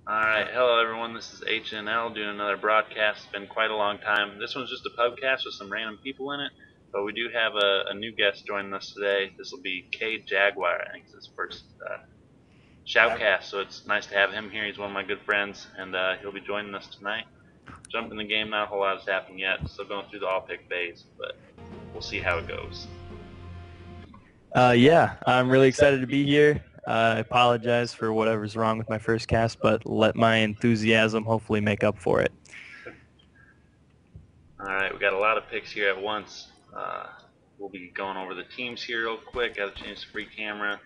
Alright, hello everyone, this is HNL doing another broadcast. It's been quite a long time. This one's just a pubcast with some random people in it, but we do have a new guest joining us today. This will be Jaguar. I think it's his first shoutcast, so it's nice to have him here. He's one of my good friends, and he'll be joining us tonight. Jump in the game, not a whole lot has happened yet, still going through the all-pick phase, but we'll see how it goes. Yeah, I'm really excited to be here. I apologize for whatever's wrong with my first cast, but let my enthusiasm hopefully make up for it. Alright, we got a lot of picks here at once. We'll be going over the teams here real quick. Got to change the free camera.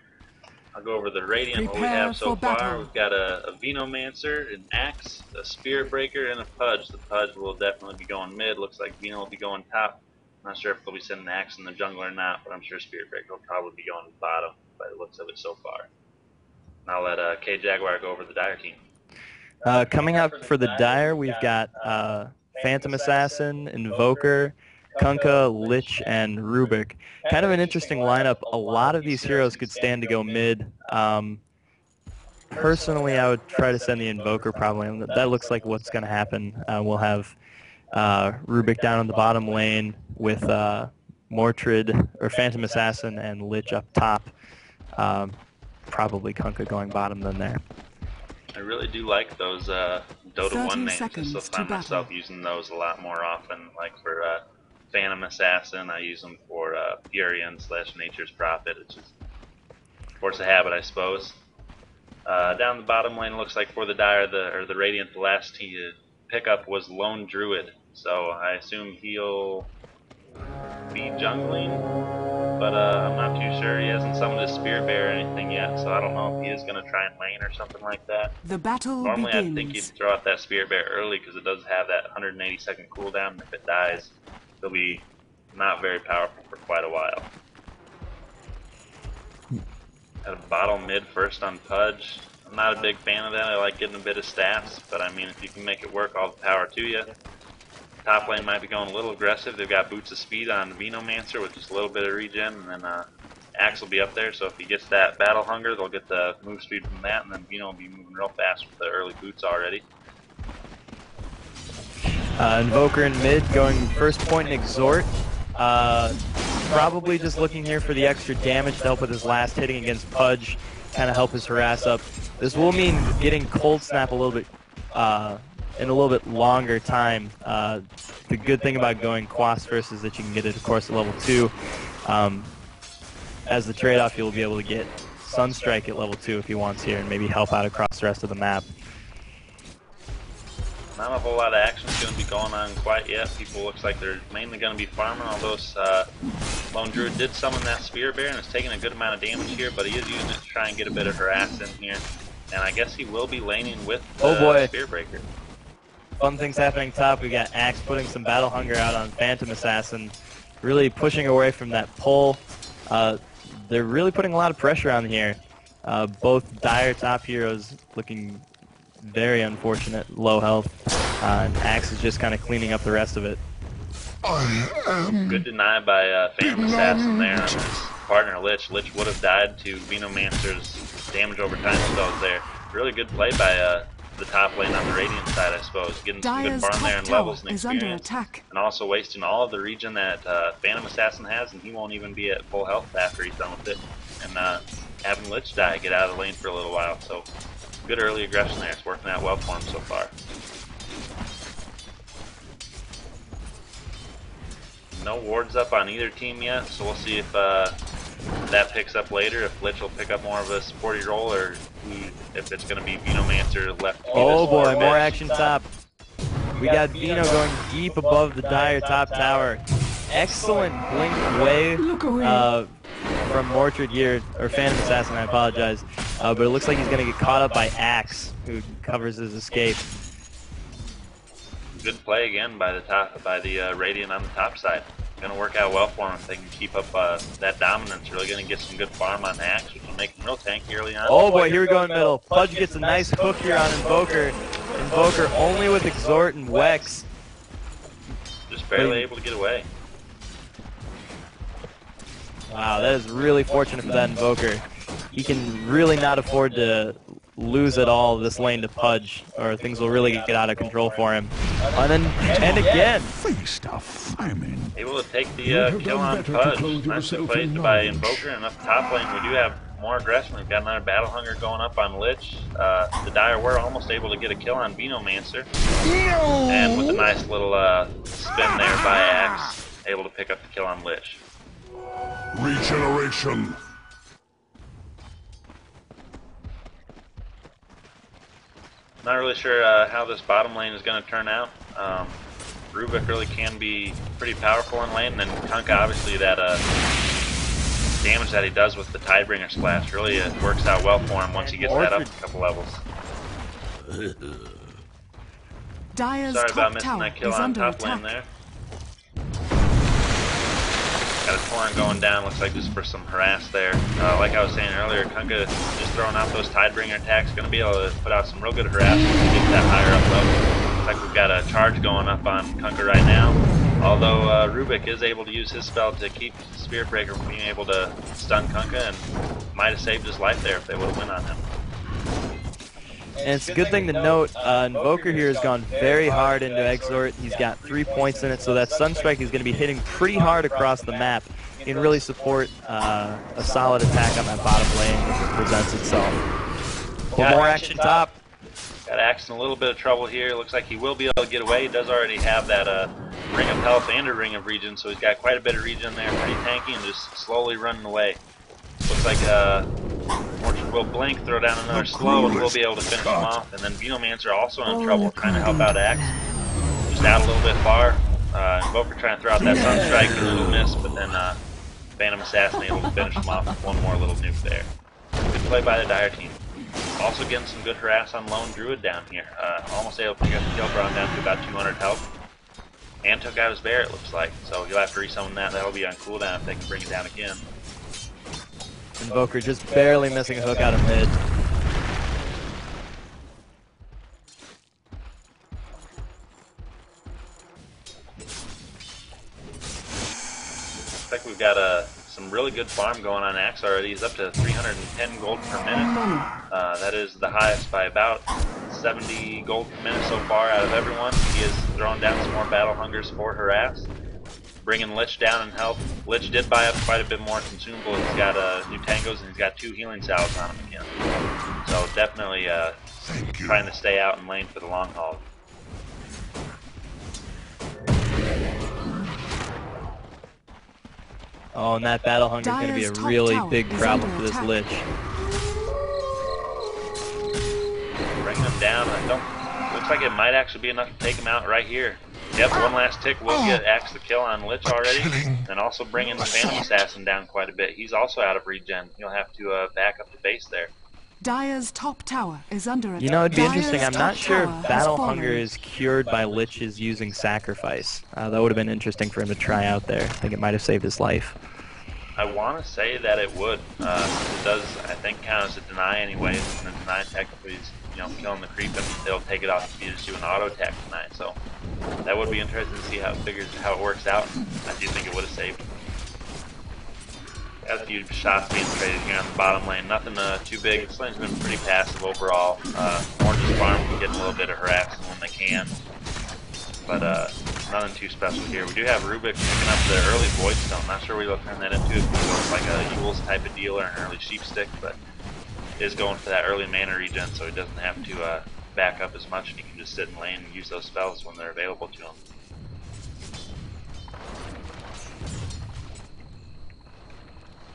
I'll go over the Radiant, what we have so far. We've got a Venomancer, an Axe, a Spirit Breaker, and a Pudge. The Pudge will definitely be going mid. Looks like Veno will be going top. I'm not sure if they'll be sending Axe in the jungle or not, but I'm sure Spirit Breaker will probably be going bottom by the looks of it so far. And I'll let Jaguar go over the Dire team. Coming out for the Dire, we've got Phantom Assassin, Invoker, Kunkka, Lich, and Rubik. Kind of an interesting lineup. A lot of these heroes could stand to go mid. Personally, I would try to send the Invoker probably. That looks like what's going to happen. We'll have Rubik down in the bottom lane with Mortrid or Phantom Assassin and Lich up top. Probably Kunkka going bottom then there. I really do like those Dota 1 names. I still find myself using those a lot more often, like for Phantom Assassin. I use them for Furion / Nature's Prophet. It's just force of habit, I suppose. Down the bottom lane, looks like for the Dire or the Radiant, the last pickup was Lone Druid. So I assume he'll be jungling, but I'm not too sure. He hasn't summoned his Spirit Bear or anything yet, so I don't know if he is going to try and lane or something like that. The battle Normally begins. I'd think he'd throw out that Spirit Bear early because it does have that 180-second cooldown, and if it dies, it'll be not very powerful for quite a while. Got a bottom mid first on Pudge. I'm not a big fan of that. I like getting a bit of stats, but I mean, if you can make it work, all the power to you. Top lane might be going a little aggressive. They've got Boots of Speed on Venomancer with just a little bit of regen, and then Axe will be up there, so if he gets that Battle Hunger, they'll get the move speed from that, and then Veno will be moving real fast with the early boots already. Invoker in mid, going first point and Exhort. Probably just looking here for the extra damage to help with his last hitting against Pudge, kind of help his harass up. This will mean getting Cold Snap a little bit in a little bit longer time. The good thing about going Quas first is that you can get it, of course, at level 2. As the trade-off, you'll be able to get Sunstrike at level 2 if he wants here, and maybe help out across the rest of the map. Not a whole lot of action's going to be going on quite yet. People looks like they're mainly going to be farming, although Lone Druid did summon that Spirit Bear and is taking a good amount of damage here, but he is using it to try and get a bit of harass in here. And I guess he will be laning with the Spirit Breaker. Fun things happening top. We got Axe putting some Battle Hunger out on Phantom Assassin, really pushing away from that pull. They're really putting a lot of pressure on here. Both Dire top heroes looking very unfortunate, low health, and Axe is just kind of cleaning up the rest of it. Good deny by Phantom Assassin there on his partner Lich. Lich would have died to Venomancer's damage over time spells there. Really good play by the top lane on the Radiant side, I suppose. Getting some good farm there and levels and experience. And also wasting all of the regen that Phantom Assassin has, and he won't even be at full health after he's done with it. And having Lich die, get out of the lane for a little while. So good early aggression there. It's working out well for him so far. No wards up on either team yet, so we'll see if that picks up later, if Lich will pick up more of a supporty role, or if it's going to be Venomancer left. Oh boy, more action top. We got Veno going deep above the Dire top tower. Excellent blink away from Mortrid here, or Phantom Assassin, I apologize. But it looks like he's going to get caught up by Axe, who covers his escape. Good play again by the Radiant on the top side. Going to work out well for him if they can keep up that dominance. Really going to get some good farm on Axe, which will make him real tanky early on. Oh boy, here we go in middle. Pudge gets a nice hook here on Invoker. Invoker only with Exhort and Wex. Just barely able to get away. Wow, that is really fortunate for that Invoker. He can really not afford to lose at all this lane to Pudge, or things will really get out of control for him. And again. Feast of famine. Able to take the kill on Pudge. Nicely played by Invoker, and up top lane we do have more aggression. We've got another Battle Hunger going up on Lich. The Jaguar almost able to get a kill on Venomancer. And with a nice little spin there by Axe, able to pick up the kill on Lich. Regeneration. Not really sure how this bottom lane is going to turn out. Rubik really can be pretty powerful in lane, and then Kunkka, obviously, that damage that he does with the Tidebringer Splash really works out well for him once he gets that up a couple levels. Sorry about missing that kill on top lane there. Got a Torrent going down, looks like just for some harass there. Like I was saying earlier, Kunkka just throwing out those Tidebringer attacks, going to be able to put out some real good harass once he gets that higher up level. Looks like we've got a charge going up on Kunkka right now. Although Rubik is able to use his spell to keep Spirit Breaker from being able to stun Kunkka, and might have saved his life there if they would have went on him. And it's a good thing to note, Invoker here has gone very hard into Exort. He's got 3 points in it, so that Sunstrike is going to be hitting pretty hard across the map. He can really support a solid attack on that bottom lane if it presents itself. But more action top. Got Axe in a little bit of trouble here. Looks like he will be able to get away. He does already have that Ring of Health and a Ring of Regen, so he's got quite a bit of regen there. Pretty tanky and just slowly running away. Looks like Orchard will blink, throw down another slow, and we'll be able to finish him off. And then Venomancer also in trouble, trying to help out Axe. Just out a little bit far. Invoker trying to throw out that Sunstrike, a little miss, but then Phantom Assassin able to finish him off with one more little nuke there. Good play by the Dire team. Also getting some good harass on Lone Druid down here. Almost able to pick up the kill, brought him down to about 200 health. And took out his bear, it looks like. So he'll have to resummon that. That'll be on cooldown if they can bring it down again. Invoker just barely missing a hook out of mid. Looks like we've got some really good farm going on Axe already. He's up to 310 gold per minute. That is the highest by about 70 gold per minute so far out of everyone. He is throwing down some more Battle Hungers for harass. Bringing Lich down in health. Lich did buy up quite a bit more consumable. He's got new tangos and he's got 2 healing salves on him again. So definitely trying to stay out in lane for the long haul. Oh, and that Battle Hunger is going to be a really big problem for this Lich. Bringing him down. Looks like it might actually be enough to take him out right here. Yep, one last tick will get Axe the kill on Lich already, and also bringing the Phantom Assassin down quite a bit. He's also out of regen. He'll have to back up the base there. Dire's top tower is under attack. You know, it'd be interesting. I'm not sure if Battle Hunger is cured by Liches using Sacrifice. That would have been interesting for him to try out there. I think it might have saved his life. I want to say that it would. It does, I think, count as a deny anyways, and the deny technically is, killing the creep, and they'll take it off if you just do an auto attack deny. So that would be interesting to see how it works out. I do think it would have saved him. Got a few shots being traded here on the bottom lane. Nothing too big. This lane's been pretty passive overall. More just farm can get a little bit of harassment when they can. But nothing too special here. We do have Rubik picking up the early Void Stone. Not sure what he'll turn that into. If he goes like a Yule's type of deal or an early Sheep Stick, but is going for that early mana regen, so he doesn't have to back up as much, and he can just sit in lane and use those spells when they're available to him.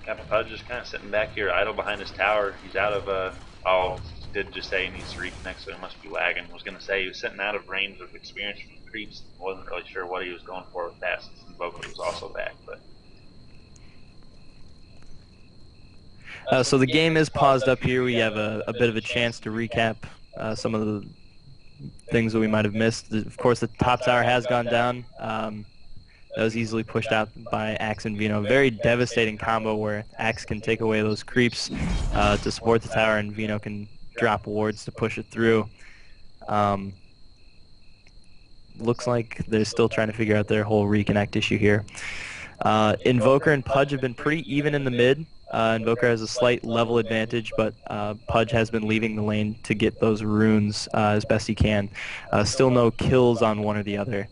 Got Pudge just kind of sitting back here idle behind his tower. He's out of, did just say he needs to reconnect, so he must be lagging. Was going to say he was sitting out of range of experience from creeps. Wasn't really sure what he was going for with that, since Invoker was also back, but... So the game is paused up here. We have a bit of a chance to recap some of the things that we might have missed. Of course, the top tower has gone down. That was easily pushed out by Axe and Veno. Very devastating combo where Axe can take away those creeps to support the tower, and Veno can drop wards to push it through. Looks like they're still trying to figure out their whole reconnect issue here. Invoker and Pudge have been pretty even in the mid. Invoker has a slight level advantage, but Pudge has been leaving the lane to get those runes as best he can. Still no kills on one or the other.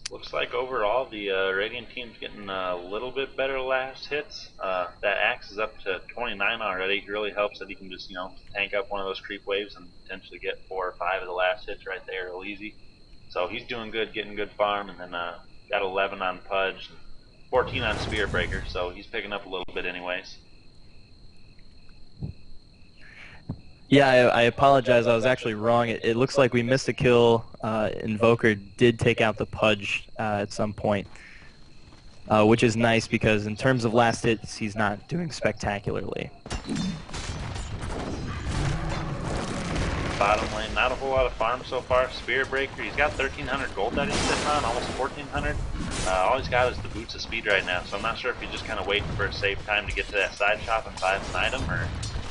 Looks like overall the Radiant team's getting a little bit better last hits. That axe is up to 29 already. It really helps that he can just, tank up one of those creep waves and potentially get 4 or 5 of the last hits right there real easy. So he's doing good, getting good farm, and then got 11 on Pudge, and 14 on Spear Breaker, so he's picking up a little bit anyways. Yeah, I apologize. I was actually wrong. It looks like we missed a kill. Invoker did take out the Pudge at some point, which is nice because in terms of last hits, he's not doing spectacularly. Bottom lane, not a whole lot of farm so far. Spear Breaker, he's got 1,300 gold that he's sitting on, almost 1,400. All he's got is the Boots of Speed right now, so I'm not sure if he's just kind of waiting for a safe time to get to that side shop and buy an item, or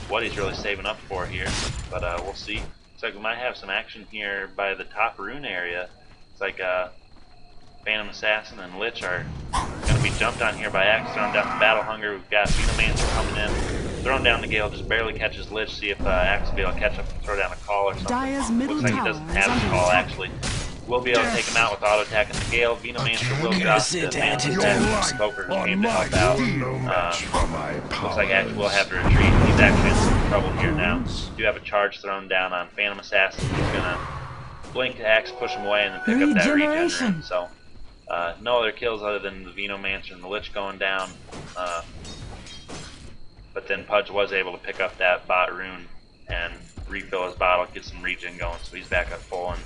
what he's really saving up for here, but we'll see. Looks like we might have some action here by the top rune area. It's like Phantom Assassin and Lich are going to be jumped on here by Axe, thrown down to Battle Hunger. We've got Venomancer coming in, thrown down the Gale, just barely catches Lich, see if Axe will be able to catch up and throw down a call or something. Dire's middle Looks like he tower doesn't have a call actually. We'll be able to take him out with auto attack and the Gale. Venomancer will drop the Invoker who came to help out. Looks like Axe will have to retreat. He's actually in some trouble here now. Do have a charge thrown down on Phantom Assassin. He's gonna blink to Axe, push him away, and then pick up that regen rune. So no other kills other than the Venomancer and the Lich going down. But then Pudge was able to pick up that bot rune and refill his bottle, get some regen going, so he's back up full and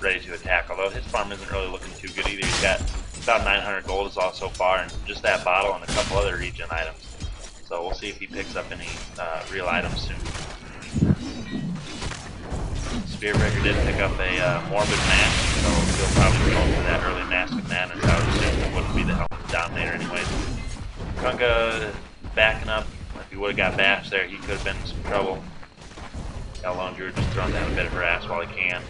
ready to attack. Although his farm isn't really looking too good either. He's got about 900 gold is all so far, and just that bottle and a couple other regen items. So we'll see if he picks up any real items soon. Spearbreaker did pick up a Morbid Mask, so he'll probably go for that early Mask of Madness. I would assume it wouldn't be the Helmet Dominator anyways. Kunkka backing up. If he would have got bashed there, he could have been in some trouble. Lone Druid just throwing down a bit of harass while he can.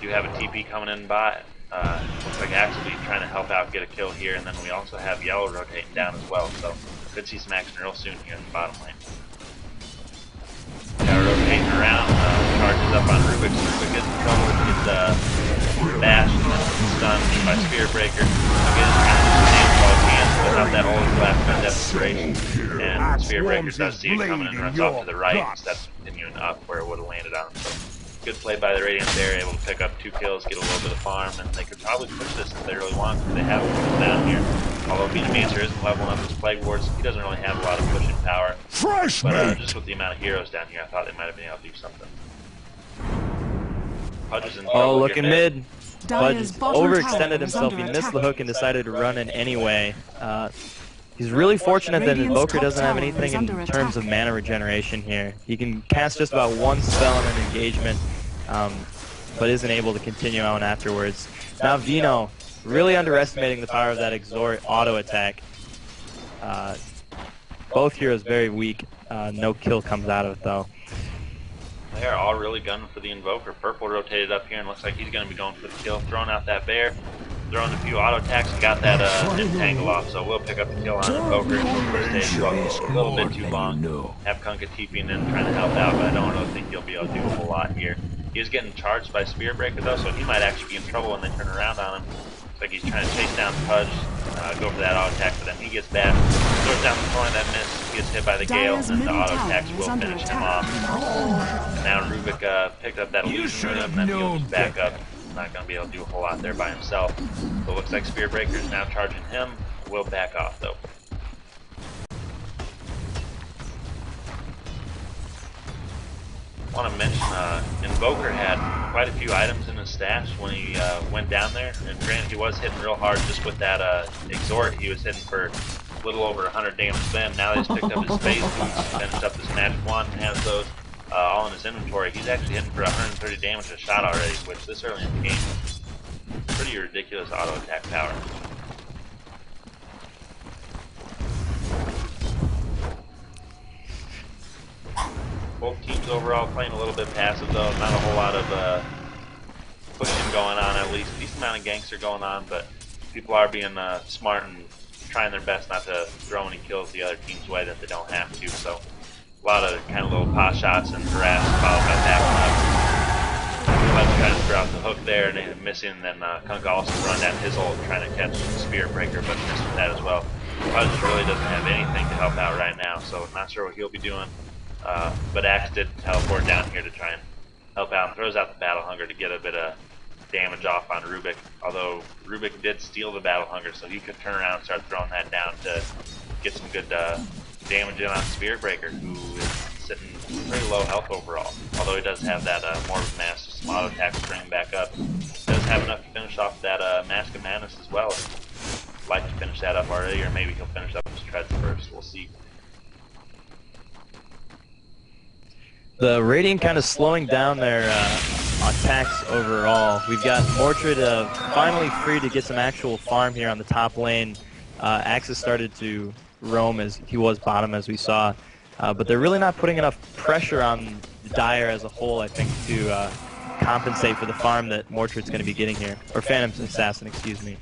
Do have a TP coming in by. Looks like Axe will be trying to help out, get a kill here, and then we also have Yellow rotating down as well, so could see some action real soon here in the bottom lane. Yeah, rotating around, charges up on Rubik. Rubik gets in trouble, gets bashed and then stunned by Spear Breaker. Again, trying to do some damage while he can, without that old blast on Desperation. And Spear Breaker does see it coming and runs off to the right instead of continuing up where it would have landed on him. So good play by the Radiant there, able to pick up 2 kills, get a little bit of farm, and they could probably push this if they really want to. They have people down here. Although Venomancer isn't leveling up his Plague Wards, he doesn't really have a lot of pushing power. But just with the amount of heroes down here, I thought they might have been able to do something. Pudge is in trouble. Oh, looking mid. Pudge overextended himself. He missed the hook and decided to run in anyway. He's really fortunate that Invoker doesn't have anything in terms of mana regeneration here. He can cast just about one spell in an engagement, but isn't able to continue on afterwards. Now Veno, really underestimating the power of that Exort auto attack. Both heroes very weak. No kill comes out of it though. They are all really gunning for the Invoker. Purple rotated up here and looks like he's going to be going for the kill. Throwing out that bear, throwing a few auto attacks and got that entangle off. So we'll pick up the kill on Invoker. A little bit too long. Have Kunkka TPing in, trying to help out, but I don't really think he'll be able to do a whole lot here. He is getting charged by Spearbreaker though, so he might actually be in trouble when they turn around on him. Looks like he's trying to chase down Pudge, go for that auto attack, but then he gets back, throws down the thorn that missed, gets hit by the Gale, and then the auto attacks will finish him off. And now Rubik picked up that illusion rune, and then he'll just back up. Not going to be able to do a whole lot there by himself. So it looks like Spearbreaker is now charging him. Will back off though. I want to mention Invoker had quite a few items in his stash when he went down there, and granted he was hitting real hard just with that Exort. He was hitting for a little over 100 damage spend. Now that he's picked up his phase boots, finished up his magic wand, and has those all in his inventory, he's actually hitting for 130 damage a shot already, which this early in the game is pretty ridiculous auto attack power. Both teams overall playing a little bit passive though, not a whole lot of pushing going on, at least. Decent amount of gangster going on, but people are being smart and trying their best not to throw any kills the other team's way that they don't have to. So a lot of kind of little pot shots and harass followed by backing up. Let's try to throw out the hook there and missing, and then Kunkka also run down his ult trying to catch the spear breaker, but missed with that as well. Pudge really doesn't have anything to help out right now, so not sure what he'll be doing. But Axe did teleport down here to try and help out and throws out the Battle Hunger to get a bit of damage off on Rubik, although Rubik did steal the Battle Hunger, so he could turn around and start throwing that down to get some good damage in on Spear Breaker, who is sitting pretty low health overall. Although he does have that Morbid Mass, just some auto attacks bringing back up. He does have enough to finish off that Mask of Madness as well. I'd like to finish that up already, or maybe he'll finish up his treads first. We'll see. The Radiant kind of slowing down their attacks overall. We've got Mortrid finally free to get some actual farm here on the top lane. Axe has started to roam as he was bottom, as we saw. But they're really not putting enough pressure on Dire as a whole, I think, to compensate for the farm that Mortrid's going to be getting here. Or Phantom Assassin, excuse me.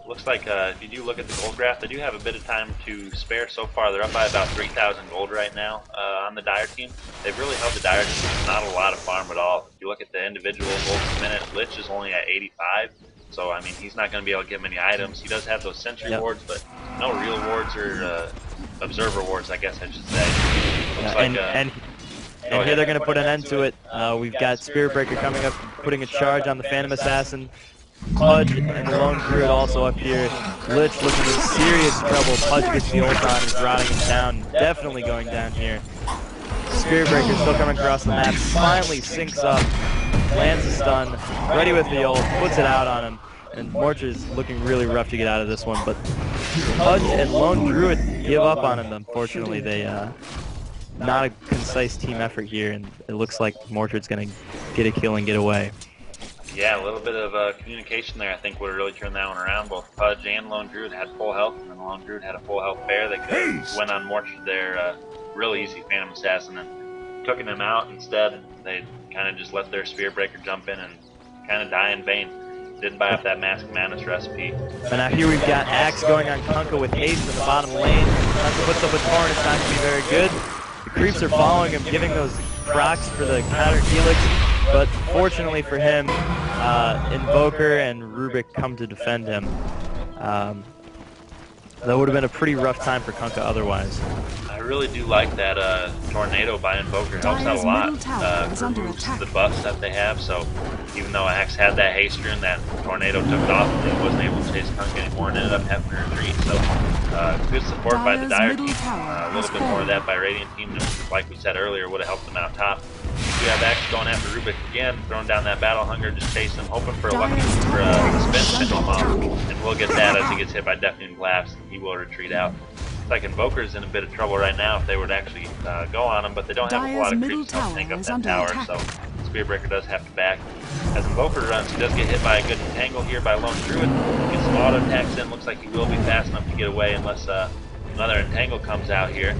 Looks like if you do look at the gold graph, they do have a bit of time to spare so far. They're up by about 3,000 gold right now on the Dire team. They've really held the Dire team not a lot of farm at all. If you look at the individual gold per minute, Lich is only at 85. So, I mean, he's not going to be able to get many items. He does have those sentry wards, but no real wards or observer wards, I guess I should say. Looks like, and here they're going to put an end to it. We've got Spirit Breaker coming up, putting a charge on the Phantom Assassin. Pudge and the Lone Druid also up here. Lich looking in serious trouble. Pudge gets the ult on, is rotting him down. Definitely going down here. Spirit Breaker still coming across the map. Finally syncs up. Lands a stun. Ready with the ult. Puts it out on him. And Mortrid is looking really rough to get out of this one. But Pudge and Lone Druid give up on him, unfortunately. They not a concise team effort here. And it looks like Mortrid's going to get a kill and get away. Yeah, a little bit of communication there, I think, would have really turned that one around. Both Pudge and Lone Druid had full health, and then Lone Druid had a full health bear. They could have went on Mortrid there, real easy Phantom Assassin, and took him out. Instead, they kind of just let their Spear Breaker jump in and kind of die in vain. Didn't buy up that Mask of Madness recipe. And now here we've got Axe going on Kunkka with haste in the bottom lane. Kunkka puts up a torn, it's not going to be very good. The creeps are following him, giving those procs for the counter helix, but fortunately for him, Invoker and Rubik come to defend him. That would have been a pretty rough time for Kunkka otherwise. I really do like that Tornado by Invoker. Helps out a lot. Removes the buffs that they have, so even though Axe had that haste rune, that Tornado took it off and he wasn't able to chase Kunkka anymore and ended up having to retreat. So good support by the Dire team. A little bit more of that by Radiant team, just like we said earlier, would have helped them out top. We have Axe going after Rubik again, throwing down that Battle Hunger, just chasing him, hoping for a lucky for a spin finish him off. And we'll get that as he gets hit by Deafening Blast, and he will retreat out. It's like Invoker's in a bit of trouble right now if they were to actually go on him, but they don't have a whole lot of creeps to take up that tower, so Spearbreaker does have to back. As Invoker runs, he does get hit by a good entangle here by Lone Druid. Gets some auto attacks in, looks like he will be fast enough to get away unless another entangle comes out here.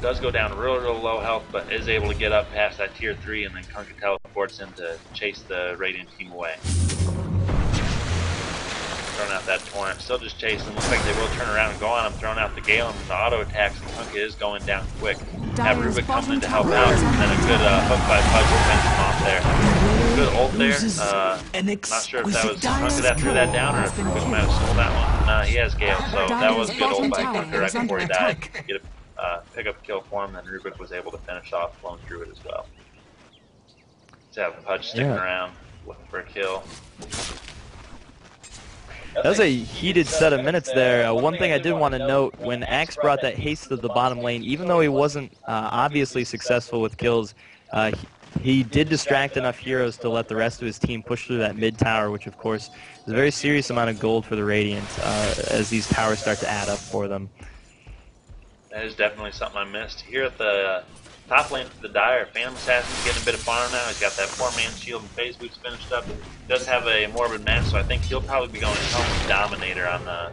Does go down real low health, but is able to get up past that tier 3, and then Kunkka teleports in to chase the Radiant team away. Throwing out that torrent, still just chasing. Looks like they will turn around and go on him, throwing out the Gale and the auto attacks, and Kunkka is going down quick. Have Rubik coming in to help out, and then a good hook by Pudge to finish him off there. Good ult there. Not sure if that was Kunkka that threw that down, or if Rubik might have stole that one. Nah, he has Gale, so that was good ult by Kunkka right before he died. Get a pick up kill for him, and Rubik was able to finish off Lone Druid as well. Let's have Pudge sticking around, looking for a kill. That was a heated set of minutes there. One thing I did want to note, when Axe brought that haste to the bottom lane, even though he wasn't obviously successful with kills, he did distract enough heroes to let the rest of his team push through that mid tower, which of course is a very serious amount of gold for the Radiant as these towers start to add up for them. That is definitely something I missed. Here at the top lane for the Dire, Phantom Assassin's getting a bit of farm now. He's got that 4-man shield and phase boots finished up. He does have a Morbid Mass, so I think he'll probably be going home with Dominator on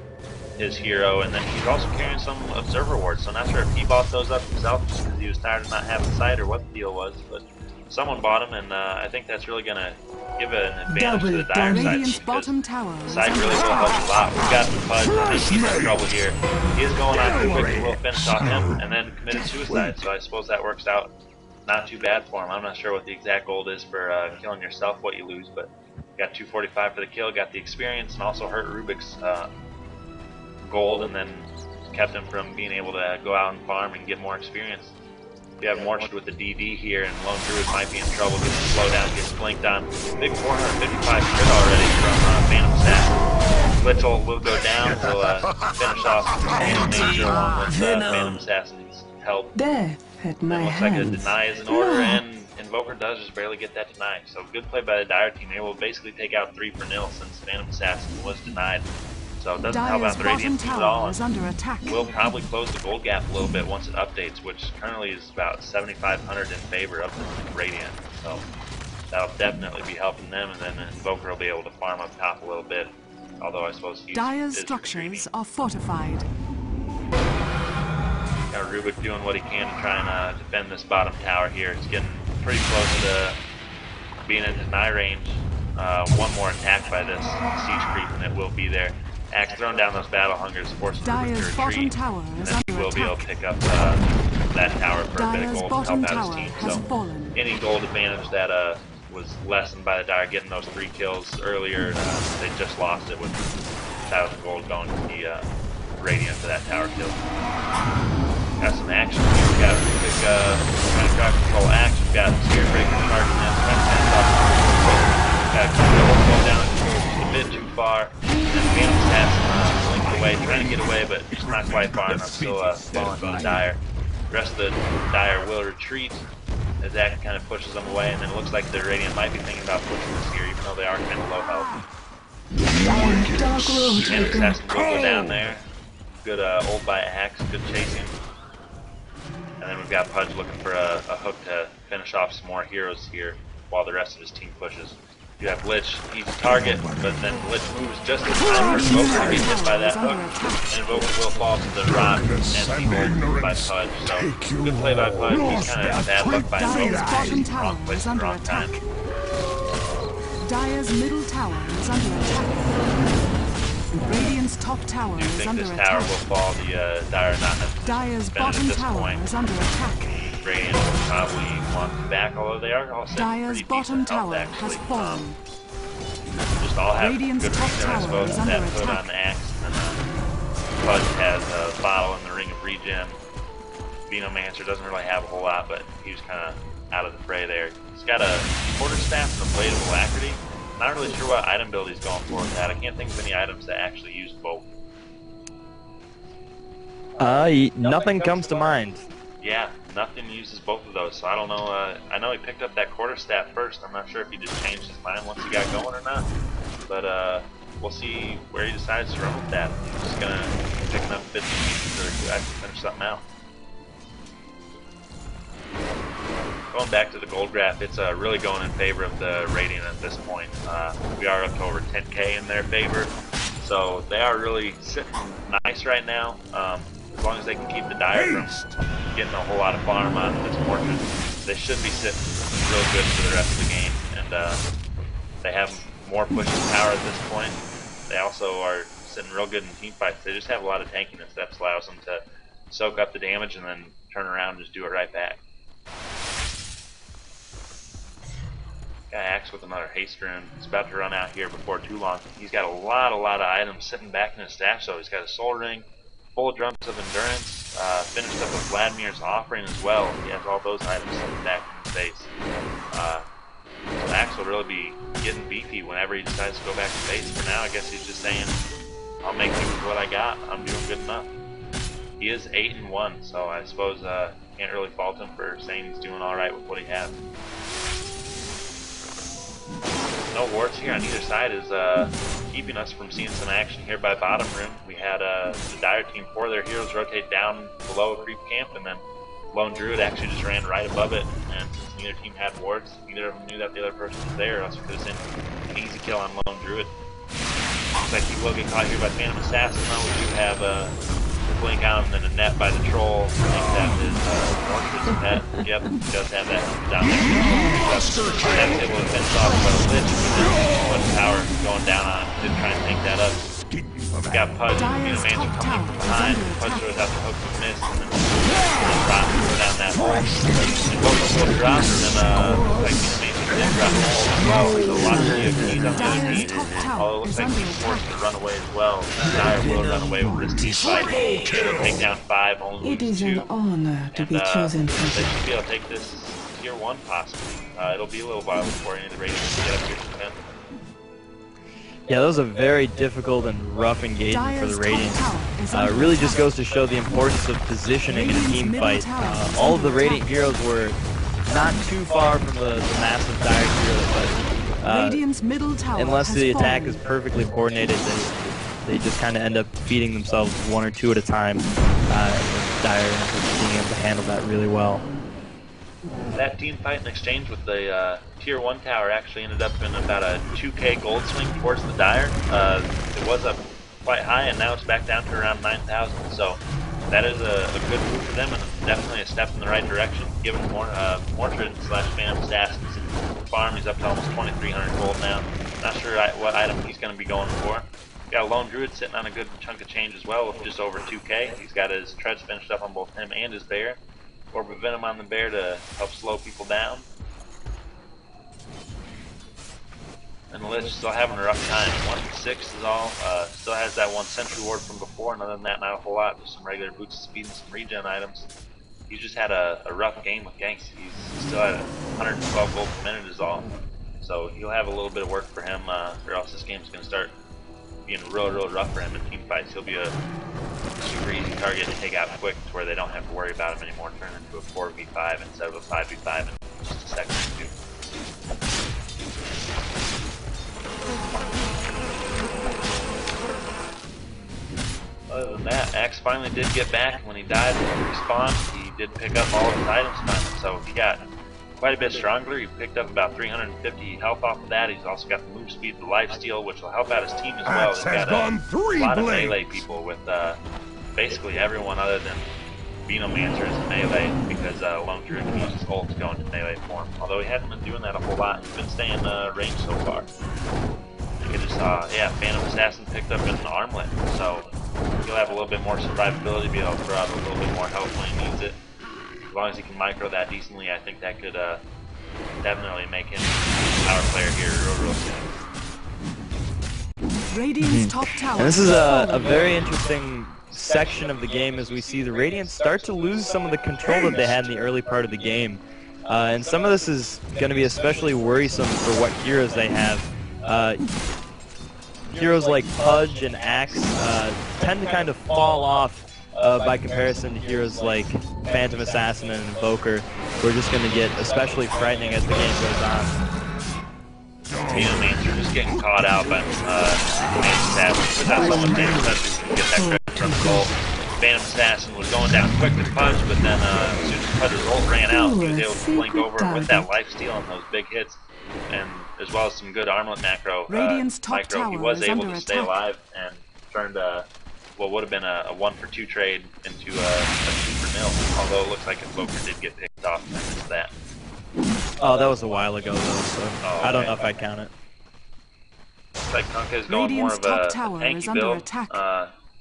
his hero. And then he's also carrying some Observer wards, so I'm not sure if he bought those up himself just because he was tired of not having sight or what the deal was. But someone bought him, and I think that's really going to give an advantage to the dire side. Radiant's bottom tower The is side under really will attack. help a lot. We've got the Pudge. I think he's in trouble here. He is going on Rubik, we'll finish off him, and then committed suicide, so I suppose that works out not too bad for him. I'm not sure what the exact gold is for killing yourself, what you lose, but got 245 for the kill, got the experience, and also hurt Rubik's gold, and then kept him from being able to go out and farm and get more experience. We have Morchard with the DD here, and Lone Druid might be in trouble, gets slowed down, gets blinked on. Big 455 crit already from Phantom Assassin. Little will go down, we'll finish off Nature along with Phantom Assassin's help. Death at my Looks like a hands. deny is in order, and Invoker does just barely get that deny. So good play by the Dire team. They will basically take out 3-0 since Phantom Assassin was denied. So it doesn't help Dyer's out the bottom Radiant team at tower all. is under attack. We'll probably close the gold gap a little bit once it updates, which currently is about 7,500 in favor of the Radiant. So that'll definitely be helping them, and then Invoker will be able to farm up top a little bit. Although I suppose he's Dyer's is structures are fortified. Got Rubik doing what he can to try and defend this bottom tower here. It's getting pretty close to being in deny range. One more attack by this siege creep, and it will be there. Axe throwing down those battle hungers, forcing Rubik Dyer's to bottom retreat, tower and is then he under will be able to attack. pick up that tower for a bit Dyer's of gold to bottom help out tower his team. has So fallen. any gold advantage that was lessened by the Dire getting those 3 kills earlier, they just lost it with 1,000 gold going to the Radiant for that tower kill. Got some action here. We got a quick trying to try to control axe. We've got Spirit Breaker charging in, trying to finish off. Got a slow down just a bit too far. And then Phantom Assassin linked away, trying to get away, but just not quite far enough. Still falling to the Dire. The rest of the Dire will retreat as that kind of pushes them away, and then it looks like the Radiant might be thinking about pushing this here, even though they are kind of low health. Phantom Assassin will go down there. Good ult by axe, good chasing. And then we've got Pudge looking for a hook to finish off some more heroes here while the rest of his team pushes. You have Lich, he's a target, but then Lich moves just in time for Invoker to get hit by that hook, and Invoker will fall to the rock and be moved by Pudge. So good play by Pudge, he's kind of bad luck by Dyer's Invoker. bottom tower Wrong place is at the under wrong attack. time. Dyer's middle tower is under attack. Radiant's top tower I do is think under this tower attack. will fall, the Dire not necessarily Dyer's defend at bottom this tower point. is under attack. Radiant will probably want them back, although they are all set Dyer's pretty bottom decent health, tower actually. has fallen. Just all have Radiant's good top reason, I tower suppose, is that under put attack. on the axe, and Pudge has a bottle in the Ring of Regen. Venomancer doesn't really have a whole lot, but he was kind of out of the fray there. He's got a quarterstaff and a blade of alacrity. Not really sure what item build he's going for with that. I can't think of any items that actually use both. Nothing comes to mind. Yeah, nothing uses both of those, so I don't know. I know he picked up that quarterstaff first. I'm not sure if he just changed his mind once he got going or not. But we'll see where he decides to run with that. He's just going to be picking up bits and pieces to actually finish something out. Going back to the gold graph, it's really going in favor of the Radiant at this point. We are up to over 10k in their favor, so they are really sitting nice right now. As long as they can keep the Dire from getting a whole lot of farm on this Morchard, they should be sitting real good for the rest of the game. And they have more pushing power at this point. They also are sitting real good in team fights. They just have a lot of tankiness that allows them to soak up the damage and then turn around and just do it right back. Guy Axe with another haste rune. He's about to run out here before too long. He's got a lot of items sitting back in his stash, so he's got a soul ring, full of drums of endurance, finished up with Vladimir's offering as well. He has all those items sitting back in his base. So Axe will really be getting beefy whenever he decides to go back to base. For now, I guess he's just saying, I'll make do with what I got. I'm doing good enough. He is 8-1, so I suppose can't really fault him for saying he's doing alright with what he has. No wards here on either side is keeping us from seeing some action here by bottom room. We had the Dire team, 4 of their heroes rotate down below a creep camp, and then Lone Druid actually just ran right above it, and since neither team had wards, neither of them knew that the other person was there, or else we could have seen an easy kill on Lone Druid. Looks like he will get caught here by Phantom Assassin, though. We do have a blink on him and a net by the troll. I think that is Morchard Yep, he does have that down there. That's able to finish off Lich with too much power going down on him. Did try and take that up. Got Pudge, Mancer coming from behind. Pudge throws out the hook and miss, and then Rock throw down that hole. And both of them drop, and then like Mancer did drop the hole as well. So lots of keys on the other team. Although it looks like he's forced to run away as well. Dire will run away with this team fight. It'll take down 5, only It lose is 2. an honor to be chosen They for should be able to take this tier 1 possibly. It'll be a little while before any of the ratings can get up here to 10. Yeah, that was a very difficult and rough engagement for the Radiant. Really just goes to show the importance of positioning in a team fight. All of the Radiant heroes were not too far from the massive Dire hero, but unless the attack is perfectly coordinated, they just kind of end up feeding themselves 1 or 2 at a time, and Dire ends up being able to handle that really well. That team fight in exchange with the tier 1 tower actually ended up in about a 2k gold swing towards the Dire. It was up quite high, and now it's back down to around 9,000. So that is a good move for them, and definitely a step in the right direction. Given more Mortrid / Phantom Assassins farm, he's up to almost 2,300 gold now. Not sure what item he's going to be going for. Got a Lone Druid sitting on a good chunk of change as well with just over 2k. He's got his treads finished up on both him and his bear. Orb of Venom on the bear to help slow people down. And the Lich still having a rough time. 1-6 is all. Still has that 1 sentry ward from before, and other than that, not a whole lot. Just some regular boots of speed and some regen items. He's just had a rough game with ganks. He's still at 112 gold per minute is all. So he'll have a little bit of work for him, or else this game's going to start being real rough for him in team fights. He'll be a super easy target to take out quick to where they don't have to worry about him anymore. Turn into a 4v5 instead of a 5v5 in just a second or 2. Other than that, Axe finally did get back. When he died and respawned, he did pick up all of his items finally, so he got quite a bit stronger. He picked up about 350 health off of that. He's also got the move speed, the lifesteal, which will help out his team as well. He's got a lot of melee people with basically everyone other than Venomancer is melee, because Lone Druid can use his ult to go into melee form. Although he hasn't been doing that a whole lot. He's been staying range so far. You just saw, yeah, Phantom Assassin picked up an armlet, so he'll have a little bit more survivability, be able to throw out a little bit more health when he needs it. As long as he can micro that decently, I think that could definitely make him a power player here real soon. Radiant's top tower. And this is a very interesting section of the game as we see the Radiant start to lose some of the control that they had in the early part of the game. And some of this is going to be especially worrisome for what heroes they have. Heroes like Pudge and Axe tend to kind of fall off by comparison to heroes like Phantom Assassin and Invoker, who are just going to get especially frightening as the game goes on. Venomancer just getting caught out by Phantom Assassin without someone Phantom Assassin can get that credit from the goal. Phantom Assassin was going down quick to Pudge, but then as soon as Pudge's ult ran out, he was able to blink over with that lifesteal and those big hits, and as well as some good armlet macro. Micro, he was able to stay alive and turned what would have been a 1-for-2 trade into a 2-for-0, although it looks like Invoker did get picked off and I missed that. Oh, that was a while ago though, so I don't know if I count it. Looks like Kunkka is going more of a tanky build.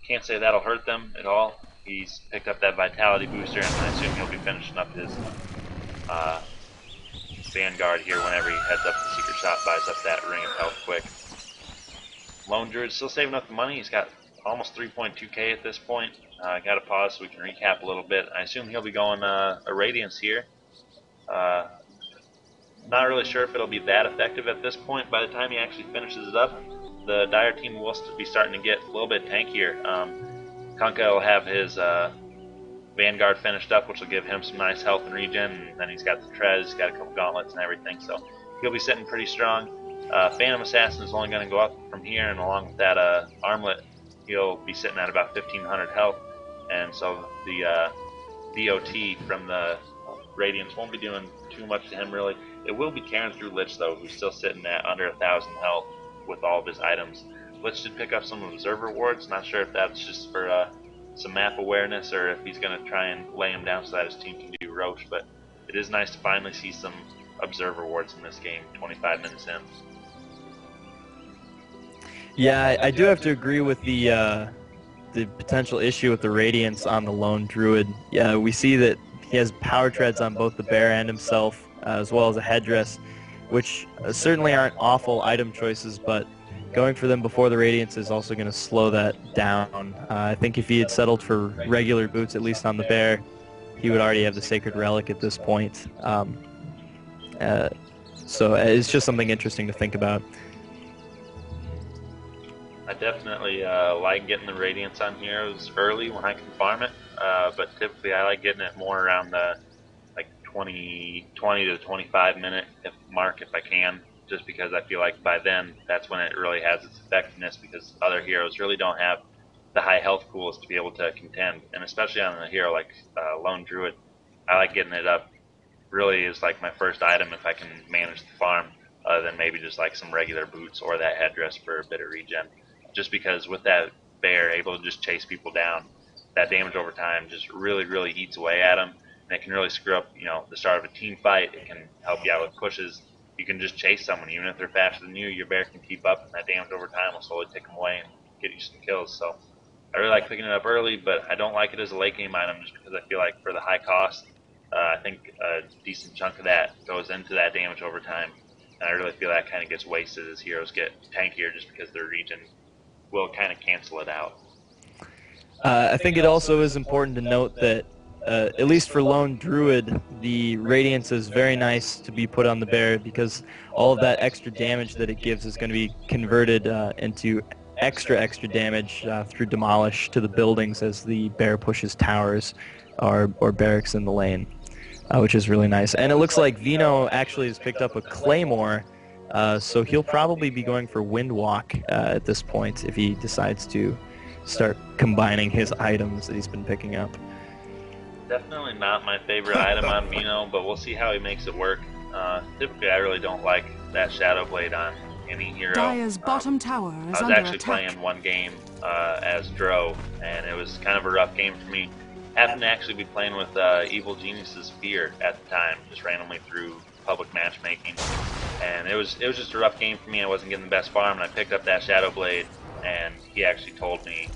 Can't say that'll hurt them at all. He's picked up that vitality booster, and I assume he'll be finishing up his Vanguard here whenever he heads up the secret shop, buys up that ring of health quick. Lone Druid still saving up the money. He's got almost 3.2k at this point. Got to pause so we can recap a little bit. I assume he'll be going a Radiance here. Not really sure if it'll be that effective at this point. By the time he actually finishes it up, the Dire team will be starting to get a little bit tankier. Kunkka will have his Vanguard finished up, which will give him some nice health and regen, and then he's got the Trez, he's got a couple gauntlets and everything, so he'll be sitting pretty strong. Phantom Assassin is only going to go up from here, and along with that armlet, he'll be sitting at about 1500 health, and so the DOT from the Radiance won't be doing too much to him really. It will be carrying through Lich though, who's still sitting at under 1000 health with all of his items. Lich did pick up some observer wards, not sure if that's just for some map awareness or if he's going to try and lay him down so that his team can do roach, but it is nice to finally see some observer rewards in this game 25 minutes in. Yeah, I do have to agree with the potential issue with the Radiance on the lone Druid. Yeah, we see that he has power treads on both the bear and himself, as well as a headdress, which certainly aren't awful item choices, but going for them before the Radiance is also going to slow that down. I think if he had settled for regular boots, at least on the bear, he would already have the Sacred Relic at this point. So it's just something interesting to think about. I definitely like getting the Radiance on heroes early when I can farm it, but typically I like getting it more around the like 20 to 25 minute mark if I can, just because I feel like by then that's when it really has its effectiveness, because other heroes really don't have the high health pools to be able to contend, and especially on a hero like Lone Druid, I like getting it up really is like my first item if I can manage the farm, other than maybe just like some regular boots or that headdress for a bit of regen. Just because with that bear able to just chase people down, that damage over time just really eats away at them, and it can really screw up, the start of a team fight. It can help you out with pushes. You can just chase someone, even if they're faster than you, your bear can keep up, and that damage over time will slowly take them away and get you some kills. So I really like picking it up early, but I don't like it as a late game item just because I feel like for the high cost, I think a decent chunk of that goes into that damage over time, and I really feel that kind of gets wasted as heroes get tankier just because their regen will kind of cancel it out. I think it also is important to note that, at least for Lone Druid, the Radiance is very nice to be put on the bear, because all of that extra damage that it gives is going to be converted into extra damage through Demolish to the buildings as the bear pushes towers or barracks in the lane, which is really nice. And it looks like Vino actually has picked up a Claymore, so he'll probably be going for Windwalk at this point if he decides to start combining his items that he's been picking up. Definitely not my favorite item on Vino, but we'll see how he makes it work. Typically, I really don't like that Shadow Blade on any hero. Dire's bottom tower is I was under actually attack. playing one game as Dro, and it was kind of a rough game for me. Happened to actually be playing with Evil Genius's Fear at the time, just randomly through public matchmaking, and it was just a rough game for me. I wasn't getting the best farm, and I picked up that Shadow Blade, and he actually told me,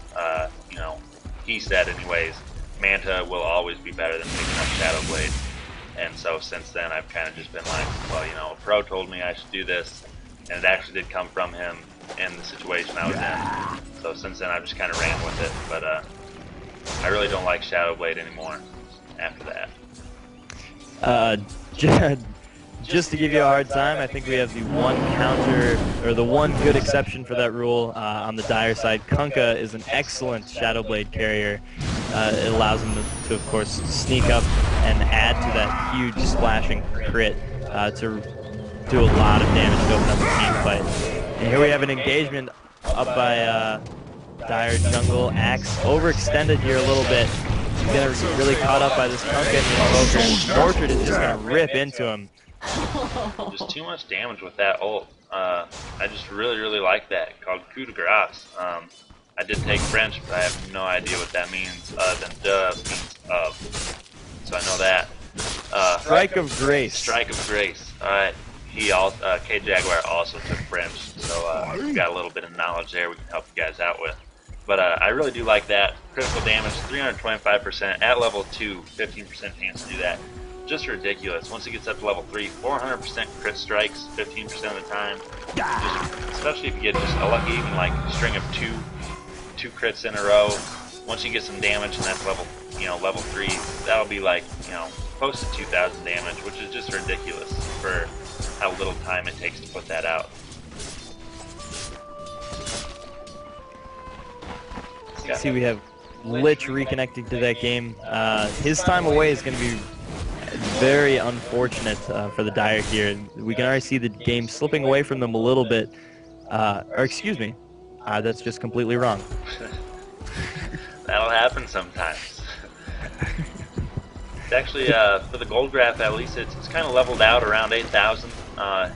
he said anyways, Manta will always be better than picking up Shadow Blade. And so since then I've kind of just been like, well, a pro told me I should do this, and it actually did come from him in the situation I was in. So since then I've just kind of ran with it, but I really don't like Shadow Blade anymore after that. Just to give you a hard time, I think we have the one counter, or the one good exception for that rule on the Dire side. Kunkka is an excellent Shadow Blade carrier. It allows him to, of course, sneak up and add to that huge splashing crit to do a lot of damage to open up the team fight. And here we have an engagement up by Dire Jungle. Axe overextended here a little bit. He's going to really caught up by this Kunkka and the Invoker. Orchard is just going to rip into him. Just too much damage with that ult. I just really like that, called coup de grace. I did take French, but I have no idea what that means, other than duh means of. So I know that. Strike of Grace. Strike of Grace. Alright. K Jaguar also took French, so we got a little bit of knowledge there we can help you guys out with. But I really do like that. Critical damage, 325%. At level 2, 15% chance to do that. Just ridiculous. Once it gets up to level 3, 400% crit strikes, 15% of the time. Especially if you get just a lucky even like string of two crits in a row. Once you get some damage and that's level 3, that'll be like, close to 2,000 damage, which is just ridiculous for how little time it takes to put that out. Yeah. See, we have Lich reconnecting to that game. His time away is going to be very unfortunate for the Dire here. We can already see the game slipping away from them a little bit. Or excuse me, that's just completely wrong. That'll happen sometimes. It's actually, for the gold graph at least, it's kind of leveled out around 8,000.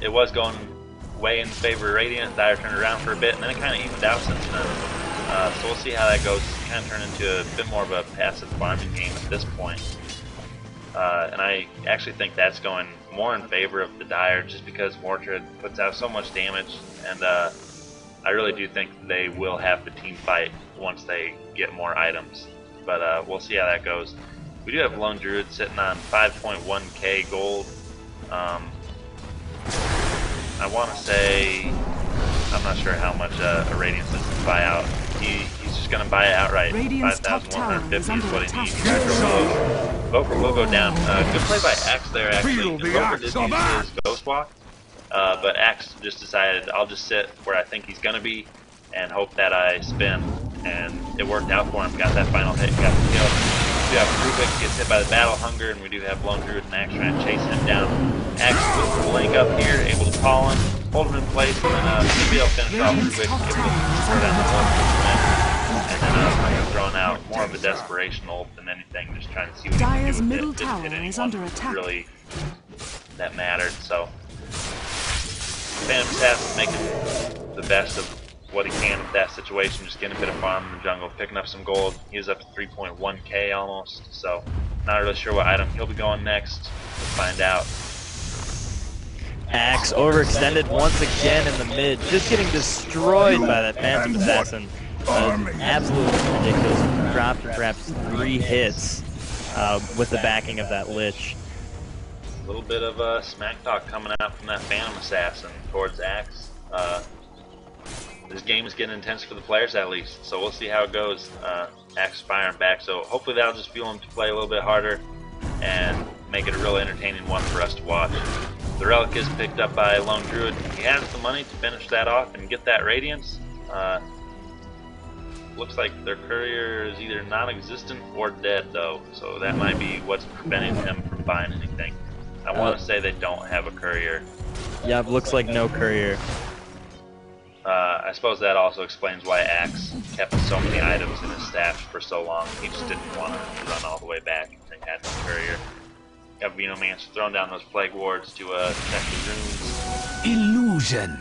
It was going way in favor of Radiant. Dire turned around for a bit, and then it kind of evened out since then. So we'll see how that goes. It's kind of turned into a bit more of a passive farming game at this point. And I actually think that's going more in favor of the Dire just because Mordred puts out so much damage, and I really do think they will have the team fight once they get more items. But we'll see how that goes. We do have Lone Druid sitting on 5.1k gold. I want to say, I'm not sure how much a Radiant System buy out. He's just going to buy it outright. 5,150 is what he needs. Voker will go down. Good play by Axe there, actually. Voker did use his Ghost Walk, but Axe just decided, I'll just sit where I think he's going to be and hope that I spin. And it worked out for him. Got that final hit, got the kill. We have Rubik gets hit by the Battle Hunger, and we do have Lone Druid and Axe trying to chase him down. Axe with the link up here, able to call him, hold him in place, and then maybe they'll finish off Rubik, able to throw down the wall, and then throwing out more of a desperation ult than anything, just trying to see what he can do with it. Middle Didn't tower hit anyone is under attack. really that mattered, so Phantom Assassin making the best of what he can with that situation, just getting a bit of farm in the jungle, picking up some gold. He is up to 3.1k almost, so not really sure what item he'll be going next. We'll find out. Axe overextended once again in the mid, just getting destroyed by that Phantom Assassin. Absolutely ridiculous. Dropped perhaps 3 hits with the backing of that Lich. A little bit of smack talk coming out from that Phantom Assassin towards Axe. This game is getting intense for the players at least, so we'll see how it goes. Axe firing back, so hopefully that'll just fuel him to play a little bit harder and make it a real entertaining one for us to watch. The Relic is picked up by Lone Druid. He has the money to finish that off and get that Radiance. Looks like their courier is either non-existent or dead though, so that might be what's preventing him from buying anything. I want to say they don't have a courier. Yeah, it looks like no courier. I suppose that also explains why Axe kept so many items in his stash for so long. He just didn't want to run all the way back and they had no courier. Got Venomancer throwing down those Plague Wards to protect the runes. Illusion.